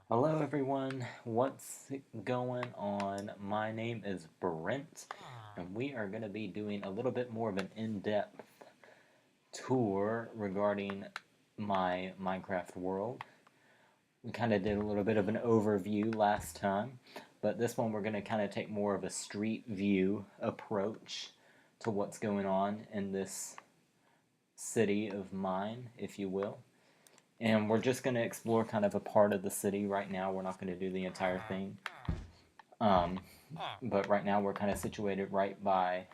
Hello everyone, what's going on? My name is Brent, and we are going to be doing a little bit more of an in-depth tour regarding my Minecraft world. We kind of did a little bit of an overview last time, but this one we're going to kind of take more of a street view approach to what's going on in this city of mine, if you will. And we're just going to explore kind of a part of the city right now. We're not going to do the entire thing. Um, but right now we're kind of situated right by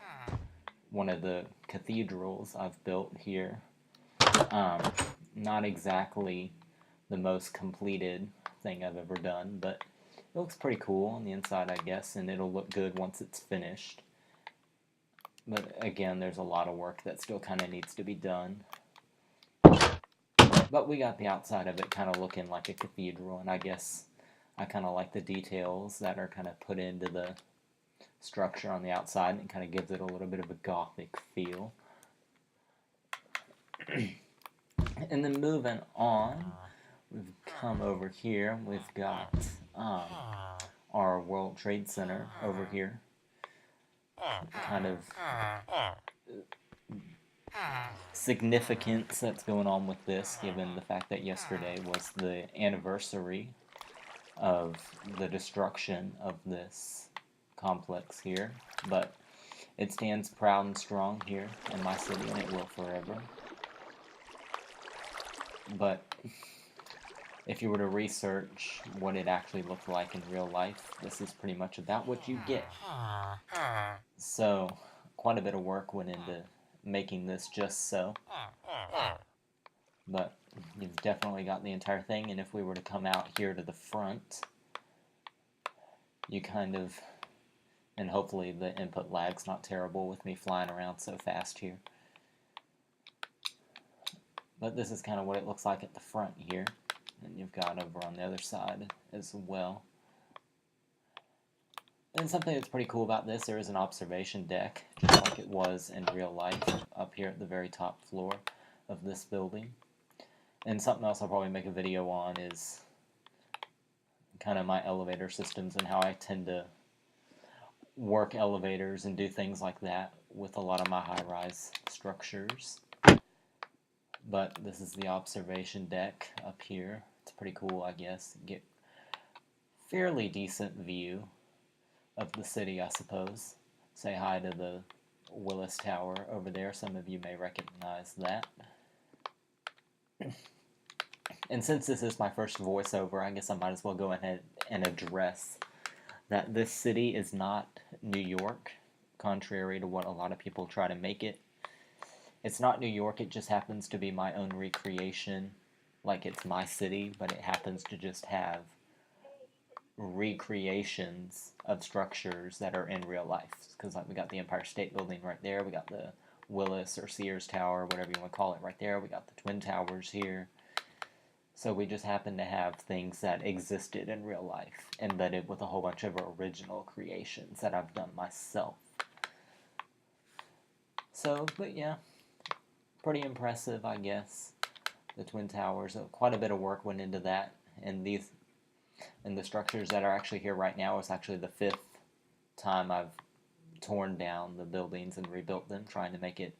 one of the cathedrals I've built here. Um, Not exactly the most completed thing I've ever done, but it looks pretty cool on the inside, I guess, and it'll look good once it's finished. But again, there's a lot of work that still kind of needs to be done. But we got the outside of it kind of looking like a cathedral, and I guess I kind of like the details that are kind of put into the structure on the outside, and it kind of gives it a little bit of a gothic feel. And then moving on, we've come over here, we've got our World Trade Center over here. Kind of significance that's going on with this, given the fact that yesterday was the anniversary of the destruction of this complex here. But it stands proud and strong here in my city, and it will forever. But if you were to research what it actually looked like in real life, this is pretty much about what you get. So, quite a bit of work went into making this just so. But you've definitely got the entire thing, and if we were to come out here to the front, you kind of, and hopefully the input lag's not terrible with me flying around so fast here. But this is kind of what it looks like at the front here, and you've got over on the other side as well. And something that's pretty cool about this, there is an observation deck, just like it was in real life, up here at the very top floor of this building. And something else I'll probably make a video on is kind of my elevator systems and how I tend to work elevators and do things like that with a lot of my high-rise structures. But this is the observation deck up here. It's pretty cool, I guess. You get fairly decent view of the city, I suppose. Say hi to the Willis Tower over there. Some of you may recognize that. And since this is my first voiceover, I guess I might as well go ahead and address that this city is not New York, contrary to what a lot of people try to make it. It's not New York, it just happens to be my own recreation, like it's my city, but it happens to just have recreations of structures that are in real life. Because like we got the Empire State Building right there, we got the Willis or Sears Tower, whatever you want to call it right there, we got the Twin Towers here. So we just happen to have things that existed in real life, embedded with a whole bunch of original creations that I've done myself. So, but yeah, pretty impressive, I guess. The Twin Towers, quite a bit of work went into that, and the structures that are actually here right now is actually the 5th time I've torn down the buildings and rebuilt them, trying to make it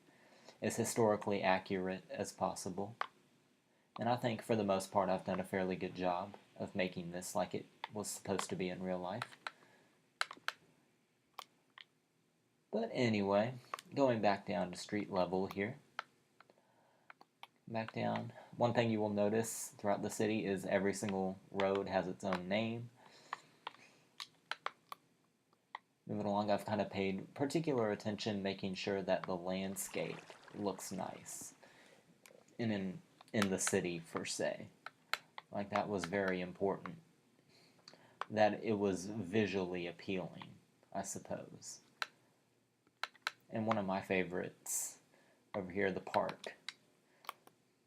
as historically accurate as possible. And I think for the most part I've done a fairly good job of making this like it was supposed to be in real life. But anyway, going back down to street level here. Back down. One thing you will notice throughout the city is every single road has its own name. Moving along, I've kind of paid particular attention making sure that the landscape looks nice in the city, per se. Like, that was very important. That it was visually appealing, I suppose. And one of my favorites over here, the park.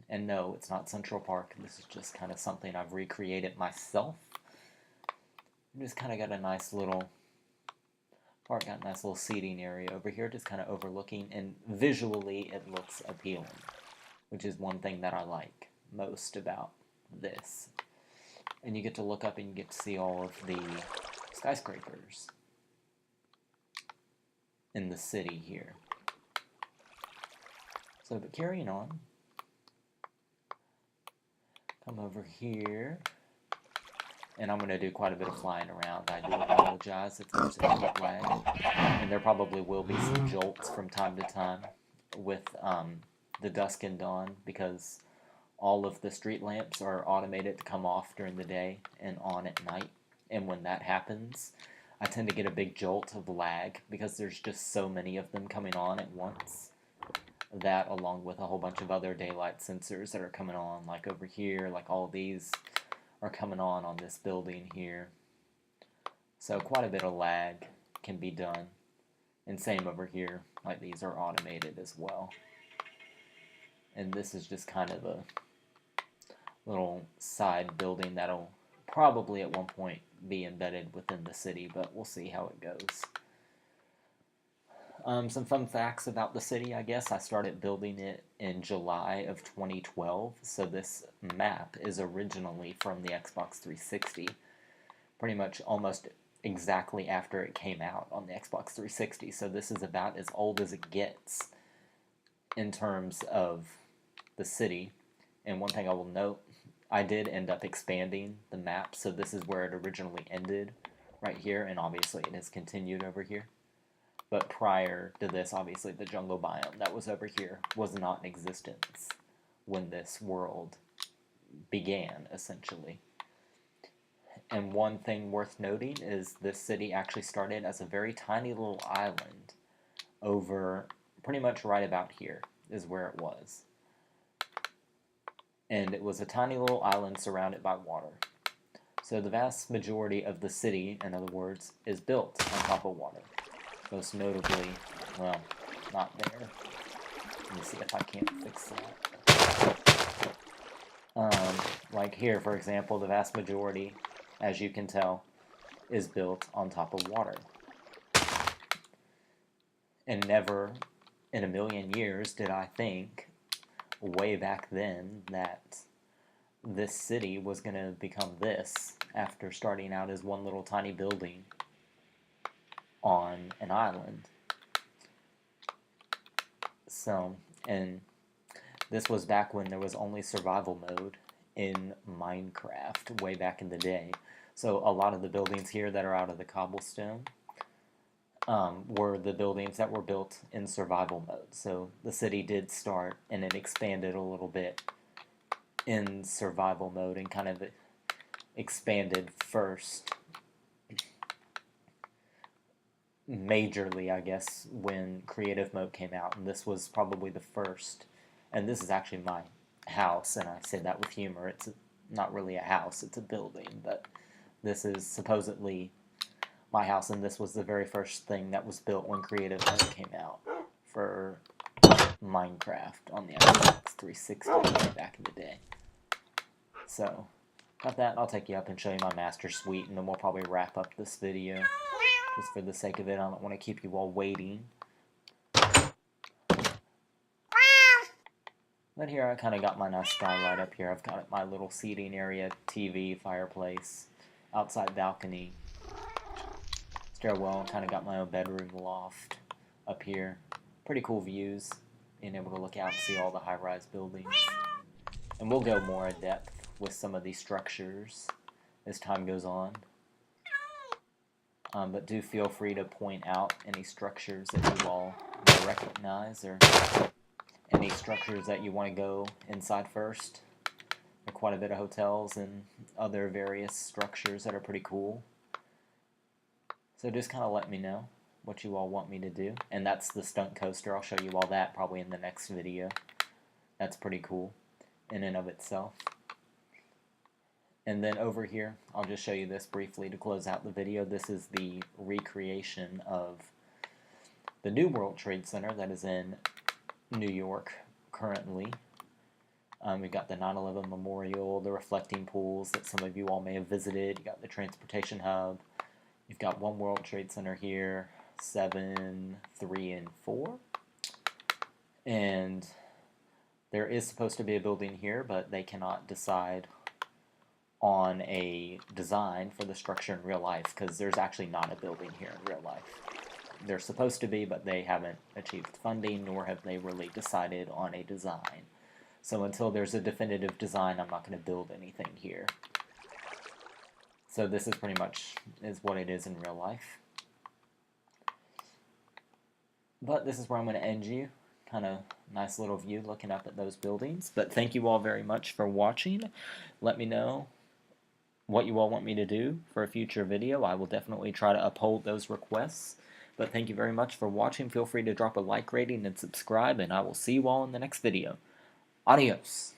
And no, it's not Central Park. This is just kind of something I've recreated myself. Just kind of got a nice little park, got a nice little seating area over here, just kind of overlooking, and visually it looks appealing, which is one thing that I like most about this. And you get to look up and you get to see all of the skyscrapers in the city here. So, but carrying on, come over here, and I'm going to do quite a bit of flying around. I do apologize if there's any lag, and there probably will be some jolts from time to time with the dusk and dawn, because all of the street lamps are automated to come off during the day and on at night. And when that happens, I tend to get a big jolt of lag because there's just so many of them coming on at once. That, along with a whole bunch of other daylight sensors that are coming on, like over here, like all these are coming on this building here. So quite a bit of lag can be done. And same over here, like these are automated as well. And this is just kind of a little side building that'll probably at one point be embedded within the city, but we'll see how it goes. Some fun facts about the city, I guess. I started building it in July of 2012, so this map is originally from the Xbox 360, pretty much almost exactly after it came out on the Xbox 360, so this is about as old as it gets in terms of the city. And one thing I will note, I did end up expanding the map, so this is where it originally ended, right here, and obviously it has continued over here. But prior to this, obviously the jungle biome that was over here was not in existence when this world began, essentially. And one thing worth noting is this city actually started as a very tiny little island over pretty much right about here is where it was. And it was a tiny little island surrounded by water. So the vast majority of the city, in other words, is built on top of water. Most notably, well, not there. Let me see if I can't fix that. Like here, for example, the vast majority, as you can tell, is built on top of water. And never in a million years did I think, way back then, that this city was going to become this after starting out as one little tiny building on an island. So, and this was back when there was only survival mode in Minecraft, way back in the day. So a lot of the buildings here that are out of the cobblestone were the buildings that were built in survival mode. So the city did start, and it expanded a little bit in survival mode, and kind of expanded first majorly, I guess, when creative mode came out, and this was probably the first. And this is actually my house, and I say that with humor. It's not really a house, it's a building, but this is supposedly my house, and this was the very first thing that was built when creative mode came out for Minecraft on the Xbox 360 back in the day. So, got that. I'll take you up and show you my master suite, and then we'll probably wrap up this video. Just for the sake of it, I don't want to keep you all waiting. But here I kind of got my nice skylight up here. I've got my little seating area, TV, fireplace, outside balcony, stairwell, kind of got my own bedroom loft up here. Pretty cool views, being able to look out and see all the high-rise buildings. And we'll go more in depth with some of these structures as time goes on. But do feel free to point out any structures that you all may recognize, or any structures that you want to go inside first. There are quite a bit of hotels and other various structures that are pretty cool. So just kind of let me know what you all want me to do. And that's the stunt coaster. I'll show you all that probably in the next video. That's pretty cool in and of itself. And then over here, I'll just show you this briefly to close out the video. This is the recreation of the new World Trade Center that is in New York currently. We've got the 9/11 Memorial, the reflecting pools that some of you all may have visited. You got the transportation hub. You've got One World Trade Center here, 7, 3, and 4. And there is supposed to be a building here, but they cannot decide on a design for the structure in real life, because there's actually not a building here in real life. They're supposed to be, but they haven't achieved funding, nor have they really decided on a design. So until there's a definitive design, I'm not going to build anything here. So this is pretty much is what it is in real life. But this is where I'm going to end you. Kind of nice little view looking up at those buildings. But thank you all very much for watching. Let me know what you all want me to do for a future video. I will definitely try to uphold those requests. But thank you very much for watching. Feel free to drop a like rating and subscribe, and I will see you all in the next video. Adios.